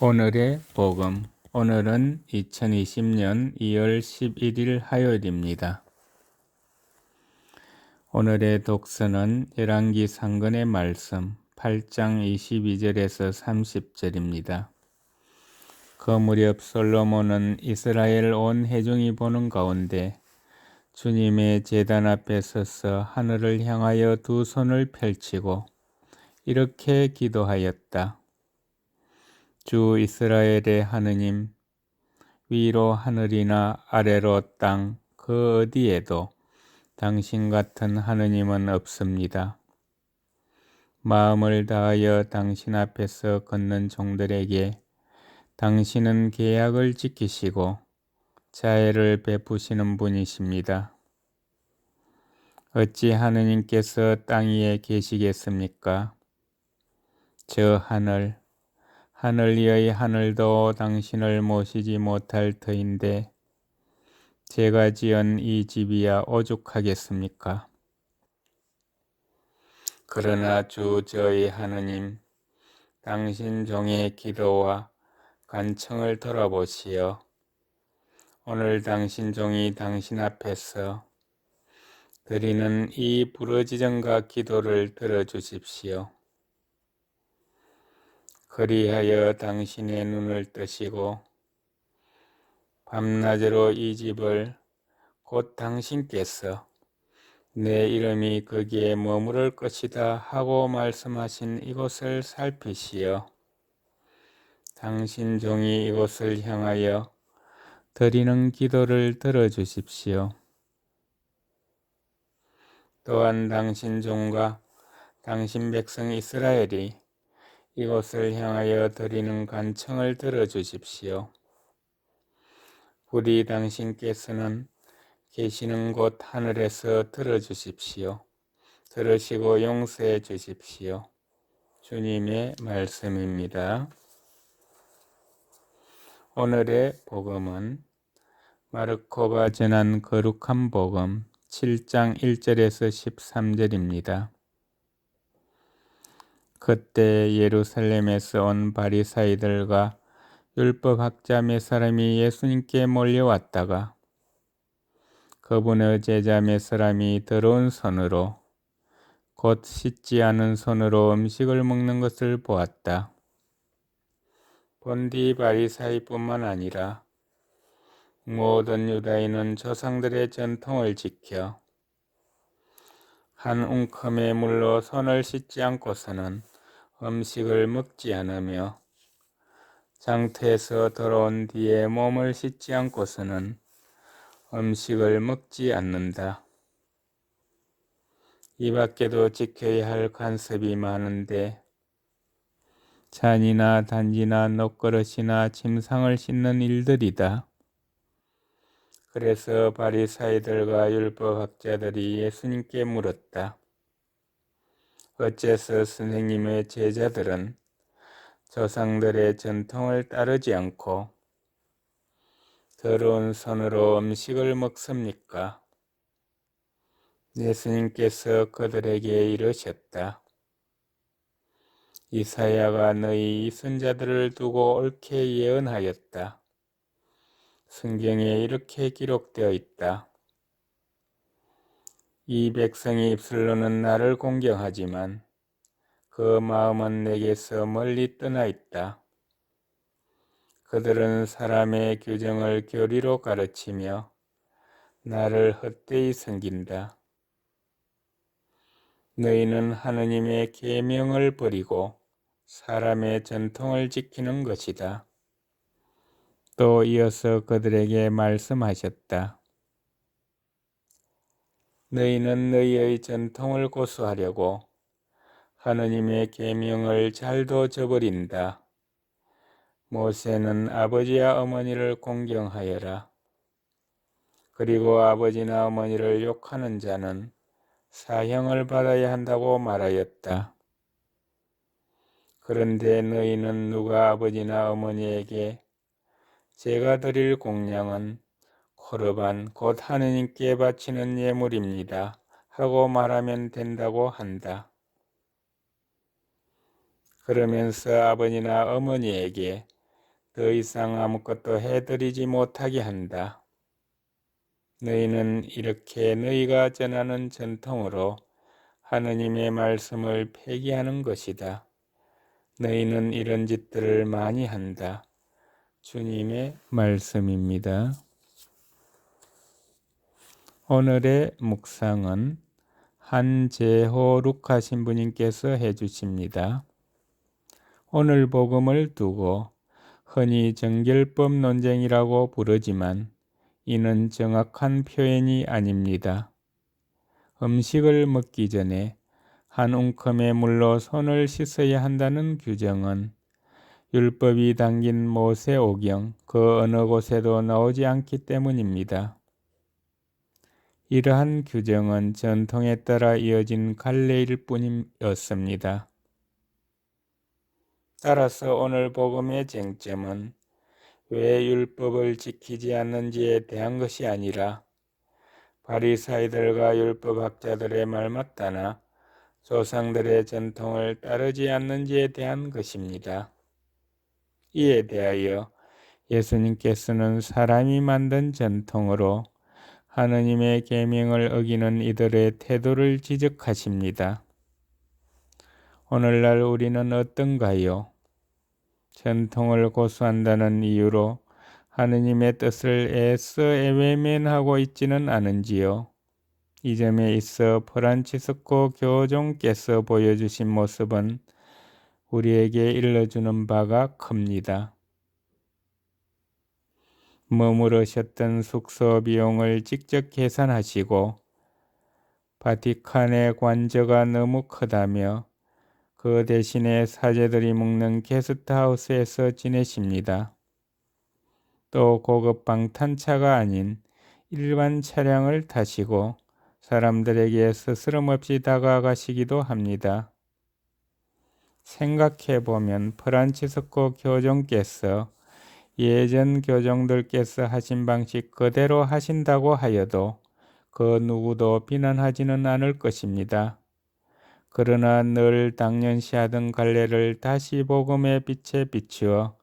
오늘의 복음. 오늘은 2020년 2월 11일 화요일입니다. 오늘의 독서는 열왕기 상근의 말씀 8장 22절에서 30절입니다. 그 무렵 솔로몬은 이스라엘 온 회중이 보는 가운데 주님의 제단 앞에 서서 하늘을 향하여 두 손을 펼치고 이렇게 기도하였다. 주 이스라엘의 하느님, 위로 하늘이나 아래로 땅 그 어디에도 당신 같은 하느님은 없습니다. 마음을 다하여 당신 앞에서 걷는 종들에게 당신은 계약을 지키시고 자애를 베푸시는 분이십니다. 어찌 하느님께서 땅 위에 계시겠습니까? 저 하늘 위의 하늘도 당신을 모시지 못할 터인데 제가 지은 이 집이야 오죽하겠습니까? 그러나 주 저희 하느님, 당신 종의 기도와 간청을 들어보시어 오늘 당신 종이 당신 앞에서 드리는 이 부르짖음과 기도를 들어주십시오. 그리하여 당신의 눈을 뜨시고 밤낮으로 이 집을 곧 당신께서 내 이름이 거기에 머무를 것이다 하고 말씀하신 이곳을 살피시어 당신 종이 이곳을 향하여 드리는 기도를 들어주십시오. 또한 당신 종과 당신 백성 이스라엘이 이곳을 향하여 드리는 간청을 들어주십시오. 부디 당신께서는 계시는 곳 하늘에서 들어주십시오. 들으시고 용서해 주십시오. 주님의 말씀입니다. 오늘의 복음은 마르코가 전한 거룩한 복음 7장 1절에서 13절입니다. 그때 예루살렘에서 온 바리사이들과 율법학자 몇 사람이 예수님께 몰려왔다가 그분의 제자 몇 사람이 더러운 손으로 곧 씻지 않은 손으로 음식을 먹는 것을 보았다. 본디 바리사이뿐만 아니라 모든 유다인은 조상들의 전통을 지켜 한 움큼의 물로 손을 씻지 않고서는 음식을 먹지 않으며 장터에서 돌아온 뒤에 몸을 씻지 않고서는 음식을 먹지 않는다. 이 밖에도 지켜야 할 관습이 많은데 잔이나 단지나 녹그릇이나 침상을 씻는 일들이다. 그래서 바리사이들과 율법학자들이 예수님께 물었다. 어째서 선생님의 제자들은 조상들의 전통을 따르지 않고 더러운 손으로 음식을 먹습니까? 예수님께서 그들에게 이르셨다. 이사야가 너희 선자들을 두고 옳게 예언하였다. 성경에 이렇게 기록되어 있다. 이 백성이 입술로는 나를 공경하지만 그 마음은 내게서 멀리 떠나 있다. 그들은 사람의 규정을 교리로 가르치며 나를 헛되이 섬긴다. 너희는 하느님의 계명을 버리고 사람의 전통을 지키는 것이다. 또 이어서 그들에게 말씀하셨다. 너희는 너희의 전통을 고수하려고 하느님의 계명을 잘도 저버린다. 모세는 아버지와 어머니를 공경하여라. 그리고 아버지나 어머니를 욕하는 자는 사형을 받아야 한다고 말하였다. 그런데 너희는 누가 아버지나 어머니에게 제가 드릴 공양은 코르반 곧 하느님께 바치는 예물입니다 하고 말하면 된다고 한다. 그러면서 아버지나 어머니에게 더 이상 아무것도 해드리지 못하게 한다. 너희는 이렇게 너희가 전하는 전통으로 하느님의 말씀을 폐기하는 것이다. 너희는 이런 짓들을 많이 한다. 주님의 말씀입니다. 오늘의 묵상은 한재호 루카 신부님께서 해주십니다. 오늘 복음을 두고 흔히 정결법 논쟁이라고 부르지만 이는 정확한 표현이 아닙니다. 음식을 먹기 전에 한 움큼의 물로 손을 씻어야 한다는 규정은 율법이 담긴 모세오경 그 어느 곳에도 나오지 않기 때문입니다. 이러한 규정은 전통에 따라 이어진 관례일 뿐이었습니다. 따라서 오늘 복음의 쟁점은 왜 율법을 지키지 않는지에 대한 것이 아니라 바리사이들과 율법학자들의 말마따나 조상들의 전통을 따르지 않는지에 대한 것입니다. 이에 대하여 예수님께서는 사람이 만든 전통으로 하느님의 계명을 어기는 이들의 태도를 지적하십니다. 오늘날 우리는 어떤가요? 전통을 고수한다는 이유로 하느님의 뜻을 애써 외면하고 있지는 않은지요? 이 점에 있어 프란치스코 교종께서 보여주신 모습은 우리에게 일러주는 바가 큽니다. 머무르셨던 숙소 비용을 직접 계산하시고 바티칸의 관저가 너무 크다며 그 대신에 사제들이 묵는 게스트하우스에서 지내십니다. 또 고급 방탄차가 아닌 일반 차량을 타시고 사람들에게 스스럼없이 다가가시기도 합니다. 생각해보면 프란치스코 교종께서 예전 교종들께서 하신 방식 그대로 하신다고 하여도 그 누구도 비난하지는 않을 것입니다. 그러나 늘 당연시하던 관례를 다시 복음의 빛에 비추어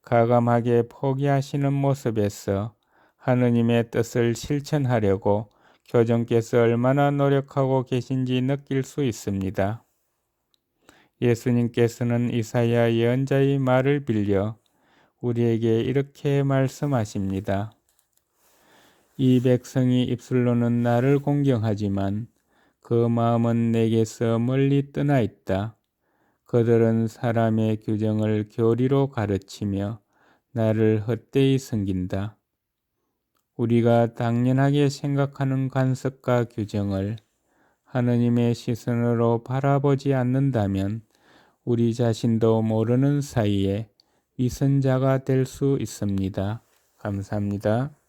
가감하게 포기하시는 모습에서 하느님의 뜻을 실천하려고 교종께서 얼마나 노력하고 계신지 느낄 수 있습니다. 예수님께서는 이사야 예언자의 말을 빌려 우리에게 이렇게 말씀하십니다. 이 백성이 입술로는 나를 공경하지만 그 마음은 내게서 멀리 떠나 있다. 그들은 사람의 규정을 교리로 가르치며 나를 헛되이 섬긴다. 우리가 당연하게 생각하는 관습과 규정을 하느님의 시선으로 바라보지 않는다면 우리 자신도 모르는 사이에 위선자가 될 수 있습니다. 감사합니다.